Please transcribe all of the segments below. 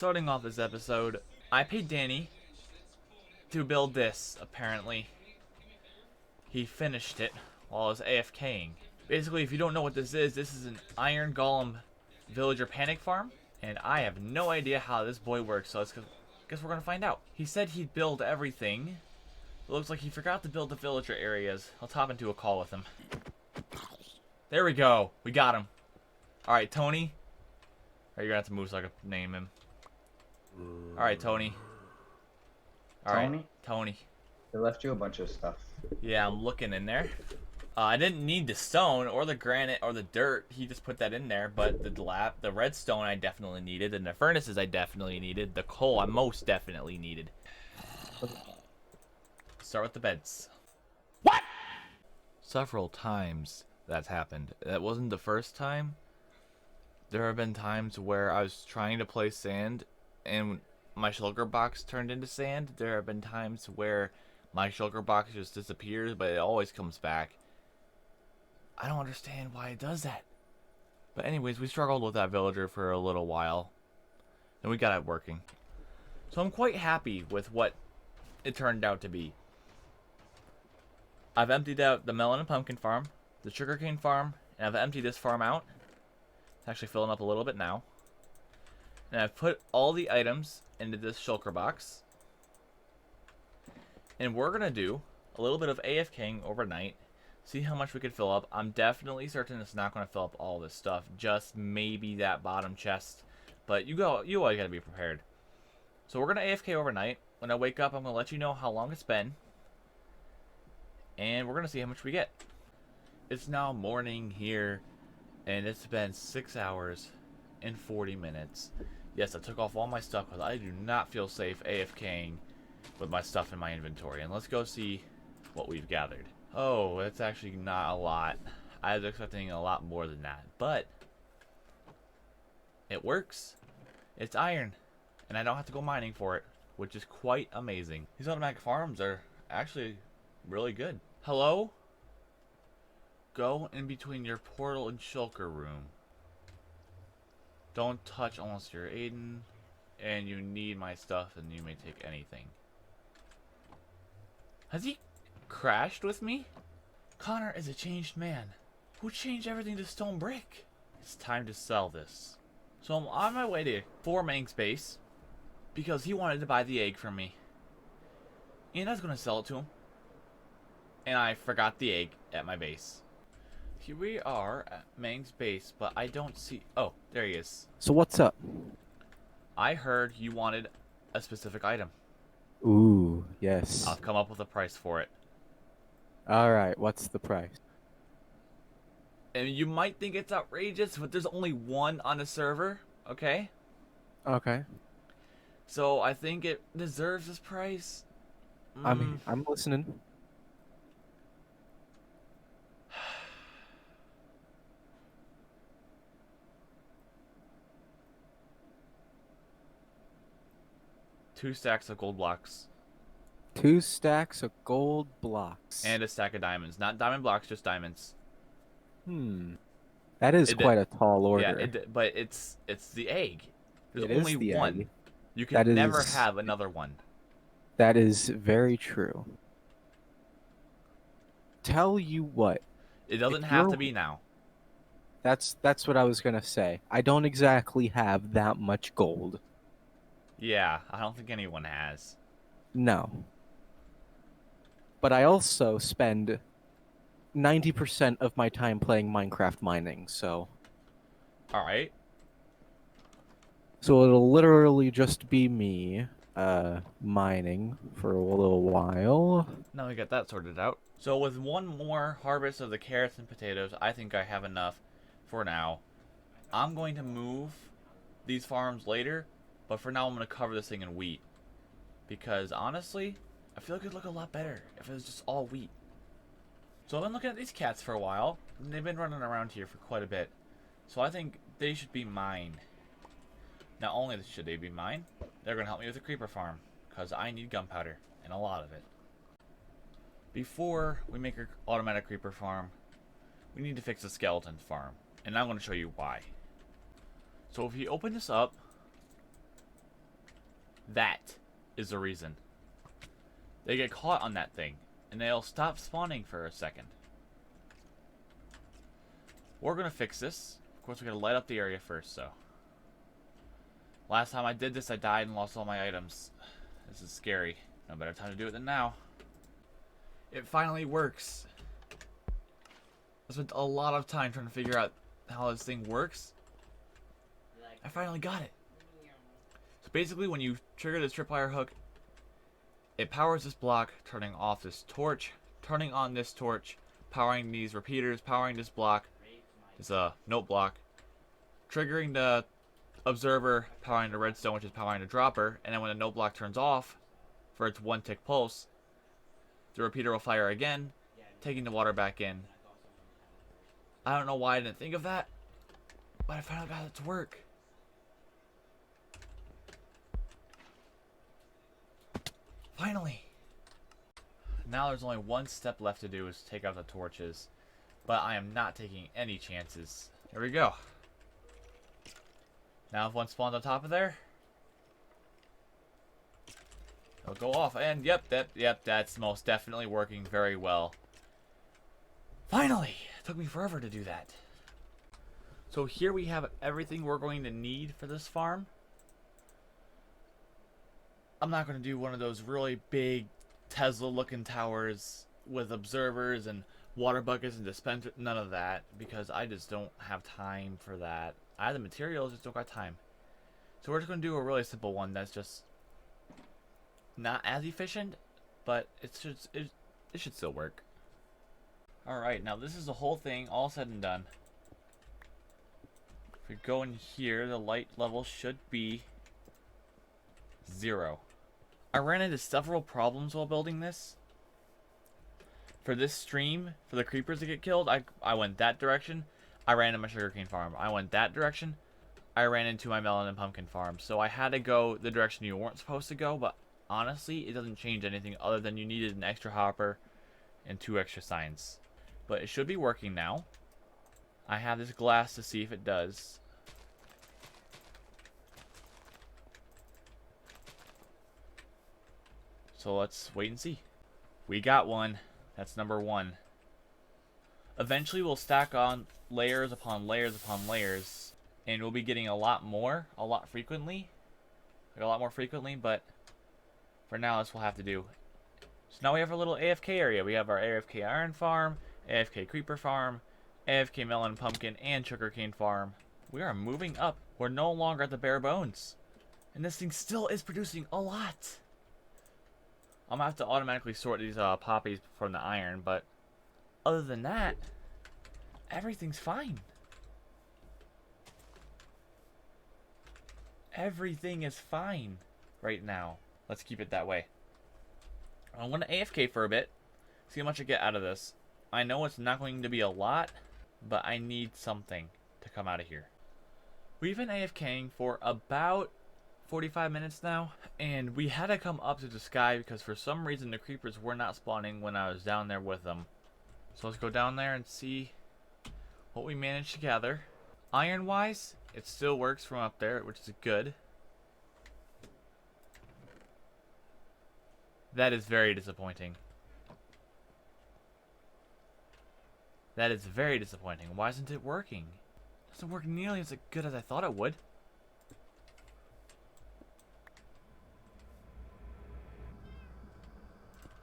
Starting off this episode, I paid Danny to build this, apparently. He finished it while I was AFKing. Basically, if you don't know what this is an Iron Golem villager panic farm. And I have no idea how this boy works, so I guess we're gonna find out. He said he'd build everything. It looks like he forgot to build the villager areas. I'll hop into a call with him. There we go. We got him. Alright, Tony. You're gonna have to move so I can name him. Alright, Tony. Alright, Tony. They left you a bunch of stuff. Yeah, I'm looking in there. I didn't need the stone or the granite or the dirt. He just put that in there. But the redstone I definitely needed, and the furnaces I definitely needed. The coal I most definitely needed. Start with the beds. What? Several times that's happened. That wasn't the first time. There have been times where I was trying to place sand and my shulker box turned into sand. There have been times where my shulker box just disappears, but it always comes back. I don't understand why it does that. But anyways, we struggled with that villager for a little while. And we got it working. So I'm quite happy with what it turned out to be. I've emptied out the melon and pumpkin farm, the sugarcane farm, and I've emptied this farm out. It's actually filling up a little bit now. And I've put all the items into this shulker box. And we're going to do a little bit of AFKing overnight. See how much we could fill up. I'm definitely certain it's not going to fill up all this stuff. Just maybe that bottom chest. But you always got to be prepared. So we're going to AFK overnight. When I wake up, I'm going to let you know how long it's been. And we're going to see how much we get. It's now morning here. And it's been 6 hours and 40 minutes. Yes, I took off all my stuff because I do not feel safe AFKing with my stuff in my inventory. And let's go see what we've gathered. Oh, that's actually not a lot. I was expecting a lot more than that. But it works. It's iron. And I don't have to go mining for it, which is quite amazing. These automatic farms are actually really good. Hello? Go in between your portal and shulker room. Don't touch unless you're Aiden, and you need my stuff, and you may take anything. Has he crashed with me? Connor is a changed man who changed everything to stone brick. It's time to sell this. So I'm on my way to 4Mang's base because he wanted to buy the egg from me. And I was going to sell it to him. And I forgot the egg at my base. Here we are at Mang's base, but I don't see... Oh, there he is. So what's up? I heard you wanted a specific item. Ooh, yes. I've come up with a price for it. Alright, what's the price? And you might think it's outrageous, but there's only one on the server, okay? Okay. So I think it deserves this price. I'm listening. Two stacks of gold blocks. 2 stacks of gold blocks. And a stack of diamonds. Not diamond blocks, just diamonds. That is quite a tall order. Yeah, but it's the egg. There's It only is the one. egg. You can never have another one. That is very true. Tell you what. It doesn't have to be now. That's what I was gonna say. I don't exactly have that much gold. Yeah, I don't think anyone has. No. But I also spend 90% of my time playing Minecraft mining, so... Alright. So it'll literally just be me, mining for a little while. Now we got that sorted out. So with one more harvest of the carrots and potatoes, I think I have enough for now. I'm going to move these farms later, but for now I'm going to cover this thing in wheat. Because honestly, I feel like it'd look a lot better if it was just all wheat. So I've been looking at these cats for a while, and they've been running around here for quite a bit. So I think they should be mine. Not only should they be mine, they're going to help me with the creeper farm, because I need gunpowder, and a lot of it. Before we make our automatic creeper farm, we need to fix the skeleton farm, and I'm going to show you why. So if you open this up, That is the reason. They get caught on that thing, and they'll stop spawning for a second. We're gonna fix this. Of course, we gotta light up the area first, so. Last time I did this, I died and lost all my items. This is scary. No better time to do it than now. It finally works. I spent a lot of time trying to figure out how this thing works. I finally got it. So basically, when you trigger this tripwire hook, it powers this block, turning off this torch, turning on this torch, powering these repeaters, powering this block, this note block, triggering the observer, powering the redstone, which is powering the dropper, and then when the note block turns off for its 1 tick pulse, the repeater will fire again, taking the water back in. I don't know why I didn't think of that, but I finally got it to work. Finally! Now there's only one step left to do, is take out the torches. But I am not taking any chances. Here we go. Now if one spawns on top of there, it'll go off. And yep, that's most definitely working very well. Finally! It took me forever to do that. So here we have everything we're going to need for this farm. I'm not going to do one of those really big Tesla looking towers with observers and water buckets and dispensers, none of that, because I just don't have time for that. I have the materials, just don't got time. So we're just going to do a really simple one that's just not as efficient, but it should still work. Alright, now this is the whole thing all said and done. If we go in here, the light level should be 0. I ran into several problems while building this. For this stream, for the creepers to get killed, I went that direction. I ran into my sugarcane farm. I went that direction. I ran into my melon and pumpkin farm. So I had to go the direction you weren't supposed to go, but honestly, it doesn't change anything other than you needed an extra hopper and 2 extra signs. But it should be working now. I have this glass to see if it does. So let's wait and see. We got one. That's number 1. Eventually we'll stack on layers upon layers upon layers, and we'll be getting a lot more, a lot more frequently, but for now this will have to do. So now we have our little AFK area. We have our AFK iron farm, AFK creeper farm, AFK melon, pumpkin, and sugarcane farm. We are moving up. We're no longer at the bare bones. And this thing still is producing a lot. I'm gonna have to automatically sort these poppies from the iron, but other than that, everything's fine. Everything is fine right now. Let's keep it that way. I'm gonna AFK for a bit, see how much I get out of this. I know it's not going to be a lot, but I need something to come out of here. We've been AFKing for about 45 minutes now, and we had to come up to the sky because for some reason the creepers were not spawning when I was down there with them. So let's go down there and see what we managed to gather. Iron wise, it still works from up there, which is good. That is very disappointing. That is very disappointing. Why isn't it working? It doesn't work nearly as good as I thought it would.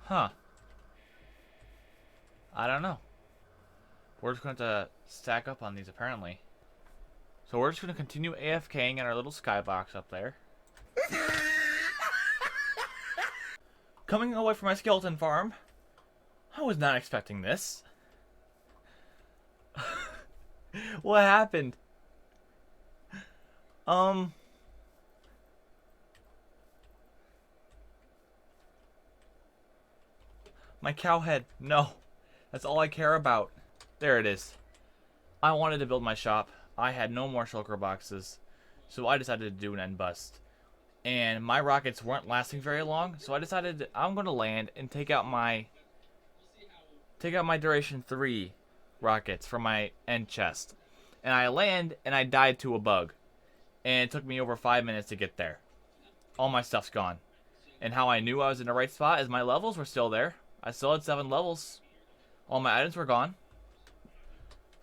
Huh. I don't know. We're just going to stack up on these apparently. So we're just going to continue AFKing in our little skybox up there. Coming away from my skeleton farm, I was not expecting this. What happened? My cow head. No. That's all I care about. There it is. I wanted to build my shop. I had no more shulker boxes. So I decided to do an end bust. And my rockets weren't lasting very long. So I decided I'm going to land and take out my duration 3 rockets from my end chest. And I land and I died to a bug. And it took me over 5 minutes to get there. all my stuff's gone. And how I knew I was in the right spot is my levels were still there. I still had 7 levels. All my items were gone.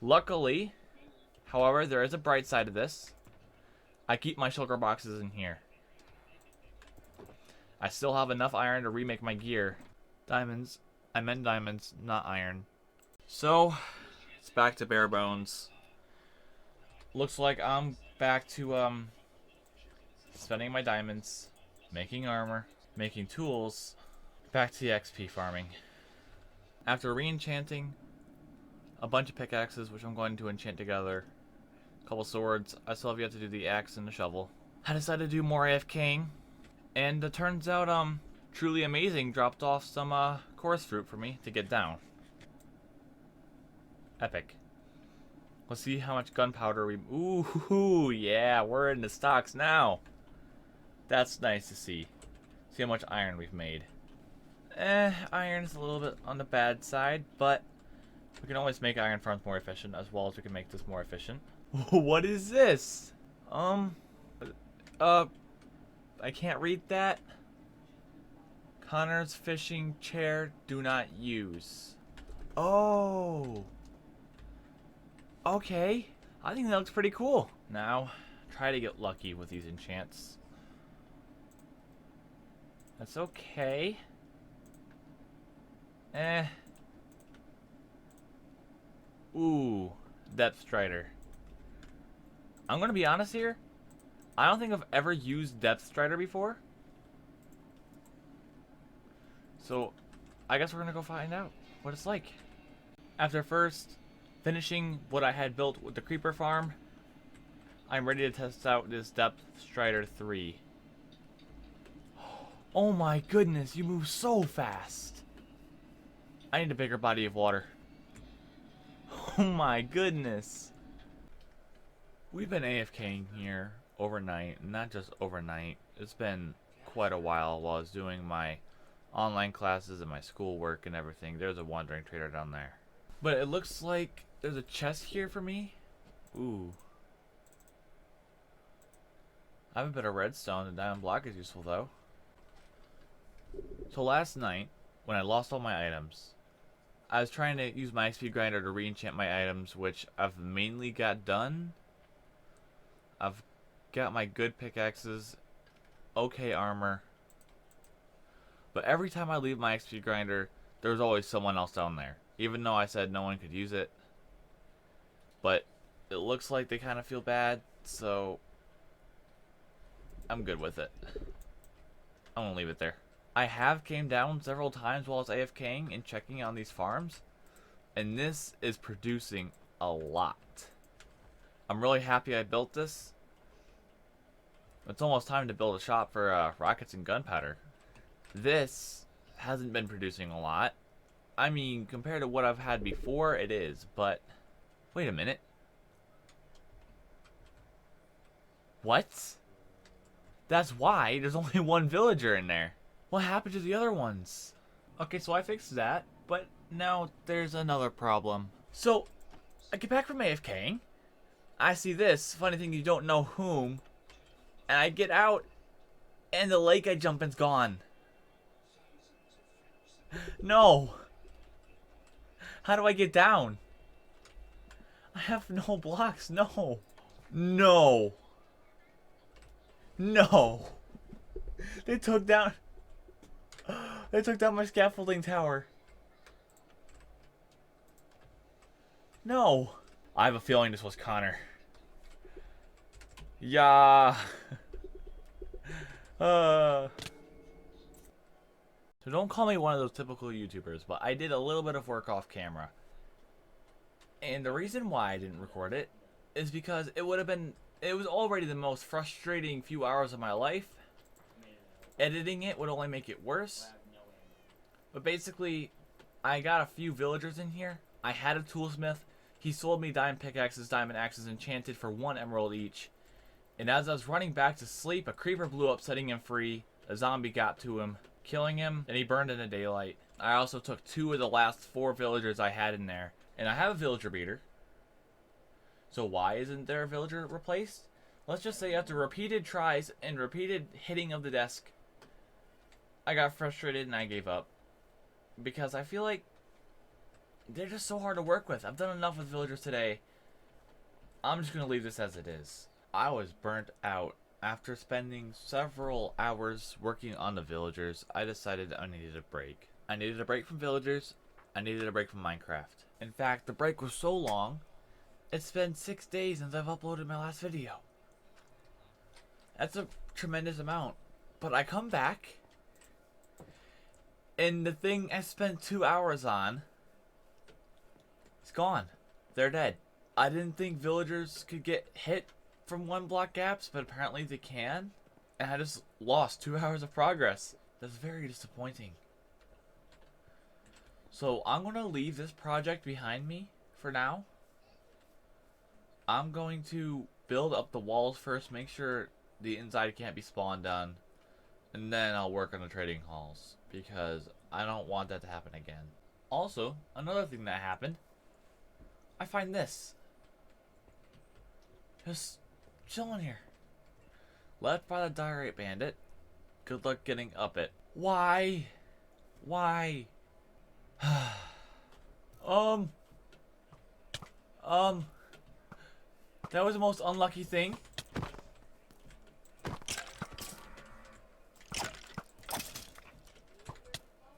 Luckily, however, there is a bright side to this. I keep my shulker boxes in here. I still have enough iron to remake my gear. Diamonds. I meant diamonds, not iron. So, it's back to bare bones. Looks like I'm back to, spending my diamonds, making armor, making tools, back to the XP farming. After re-enchanting a bunch of pickaxes, which I'm going to enchant together, a couple swords, I still have yet to do the axe and the shovel. I decided to do more AFKing, and it turns out, Truly Amazing dropped off some, chorus fruit for me to get down. Epic. Let's see how much gunpowder we... Ooh, yeah, we're in the stocks now. That's nice to see. See how much iron we've made. Iron's a little bit on the bad side, but we can always make iron farms more efficient, as well as we can make this more efficient. What is this? I can't read that. Connor's fishing chair, do not use. Oh. Okay. I think that looks pretty cool. Now, try to get lucky with these enchants. That's okay. Ooh, Depth Strider. I'm gonna be honest here. I don't think I've ever used Depth Strider before. So, I guess we're gonna go find out what it's like. After first finishing what I had built with the creeper farm, I'm ready to test out this Depth Strider 3. Oh my goodness, you move so fast. I need a bigger body of water. Oh my goodness. We've been AFKing here overnight, not just overnight. It's been quite a while I was doing my online classes and my schoolwork and everything. There's a wandering trader down there. But it looks like there's a chest here for me. Ooh. I have a bit of redstone. The diamond block is useful though. So last night, when I lost all my items, I was trying to use my XP grinder to re-enchant my items, which I've mainly got done. I've got my good pickaxes, okay armor. But every time I leave my XP grinder, there's always someone else down there. Even though I said no one could use it. But it looks like they kind of feel bad, so I'm good with it. I'm gonna leave it there. I have came down several times while I was AFKing and checking on these farms, and this is producing a lot. I'm really happy I built this. It's almost time to build a shop for rockets and gunpowder. This hasn't been producing a lot. I mean, compared to what I've had before, it is, but wait a minute. What? That's why there's only one villager in there. What happened to the other ones? Okay, so I fixed that, but now there's another problem. So, I get back from AFKing. I see this, funny thing, you don't know whom, and I get out, and the lake I jump in's gone. No. How do I get down? I have no blocks, no. No. No. They took down my scaffolding tower. No. I have a feeling this was Connor. Yeah. So don't call me one of those typical YouTubers, but I did a little bit of work off camera. And the reason why I didn't record it is because it was already the most frustrating few hours of my life. Editing it would only make it worse. But basically, I got a few villagers in here. I had a toolsmith. He sold me diamond pickaxes, diamond axes, enchanted for 1 emerald each. And as I was running back to sleep, a creeper blew up, setting him free. A zombie got to him, killing him, and he burned in the daylight. I also took 2 of the last 4 villagers I had in there. And I have a villager beater. So why isn't there a villager replaced? Let's just say after repeated tries and repeated hitting of the desk, I got frustrated and I gave up. Because I feel like they're just so hard to work with. I've done enough with villagers today. I'm just going to leave this as it is. I was burnt out. After spending several hours working on the villagers, I decided I needed a break. I needed a break from villagers. I needed a break from Minecraft. In fact, the break was so long, it's been 6 days since I've uploaded my last video. That's a tremendous amount. But I come back, and the thing I spent 2 hours on, it's gone. They're dead. I didn't think villagers could get hit from 1 block gaps, but apparently they can. And I just lost 2 hours of progress. That's very disappointing. So I'm going to leave this project behind me for now. I'm going to build up the walls first, make sure the inside can't be spawned on, and then I'll work on the trading halls, because I don't want that to happen again. Also, another thing that happened, I find this. Just chilling here. Left by the diorite bandit. Good luck getting up it. Why? Why? That was the most unlucky thing.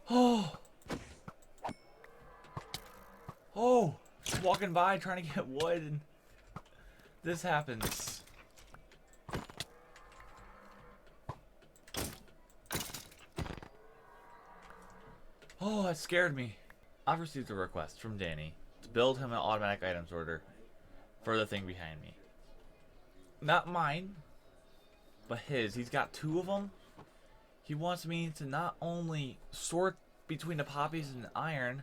Oh. Oh. Just walking by trying to get wood and this happens. Oh, that scared me. I've received a request from Danny to build him an automatic item sorter for the thing behind me. Not mine, but his. He's got 2 of them. He wants me to not only sort between the poppies and the iron,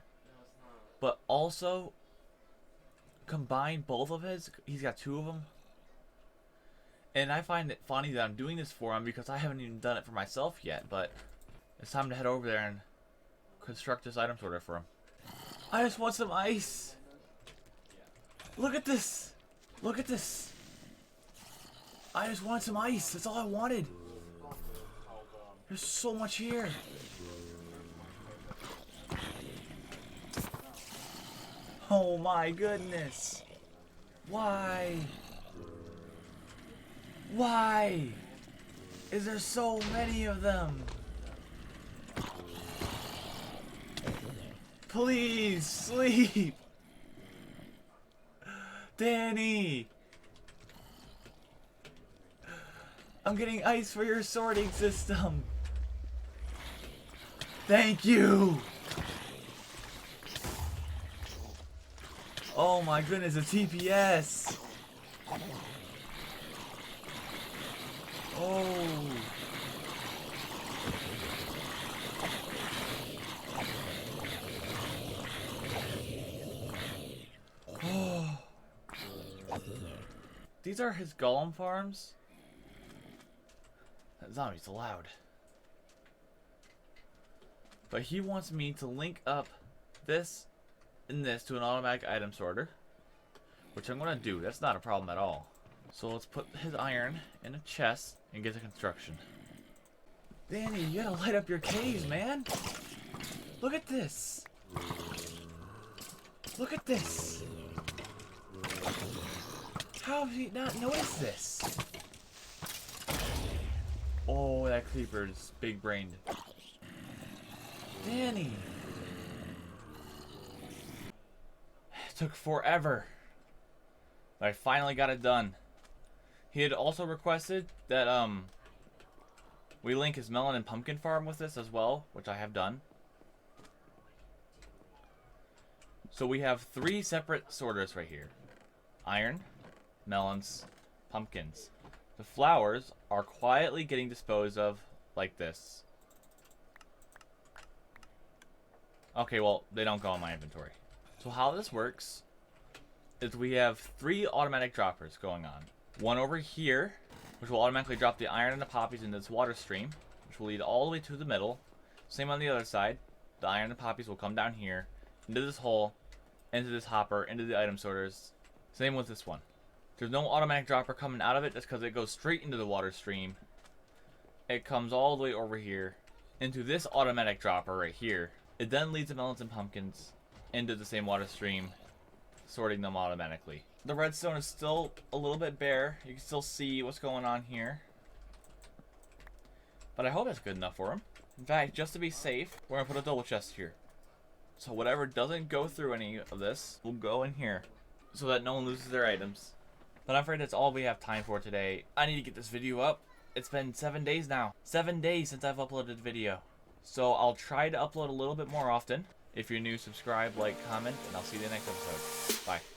but also combine both of his. He's got 2 of them. And I find it funny that I'm doing this for him because I haven't even done it for myself yet, but it's time to head over there and construct this item sorter for him. I just want some ice. Look at this. Look at this. I just want some ice. That's all I wanted. There's so much here. Oh my goodness. Why? Why is there so many of them? Please sleep. Danny. I'm getting ice for your sorting system. Thank you. Oh my goodness, a TPS. Oh. Oh. These are his golem farms. That zombie's loud. But he wants me to link up this and this to an automatic item sorter, which I'm going to do. That's not a problem at all. So let's put his iron in a chest and get to construction. Danny, you gotta light up your caves, man. Look at this. Look at this. How have you not noticed this? Oh, that creeper's big brained. Danny. It took forever. But I finally got it done. He had also requested that we link his melon and pumpkin farm with this as well, which I have done. So we have 3 separate sorters right here. Iron, melons, pumpkins. The flowers are quietly getting disposed of like this. Okay, well, they don't go in my inventory. So how this works is we have 3 automatic droppers going on. One over here, which will automatically drop the iron and the poppies into this water stream, which will lead all the way to the middle. Same on the other side. The iron and the poppies will come down here, into this hole, into this hopper, into the item sorters. Same with this one. There's no automatic dropper coming out of it just because it goes straight into the water stream. It comes all the way over here into this automatic dropper right here. It then leads the melons and pumpkins into the same water stream, sorting them automatically. The redstone is still a little bit bare. You can still see what's going on here. But I hope that's good enough for him. In fact, just to be safe, we're going to put a double chest here. So whatever doesn't go through any of this will go in here so that no one loses their items. But I'm afraid that's all we have time for today. I need to get this video up. It's been 7 days now. 7 days since I've uploaded a video. So I'll try to upload a little bit more often. If you're new, subscribe, like, comment, and I'll see you in the next episode. Bye.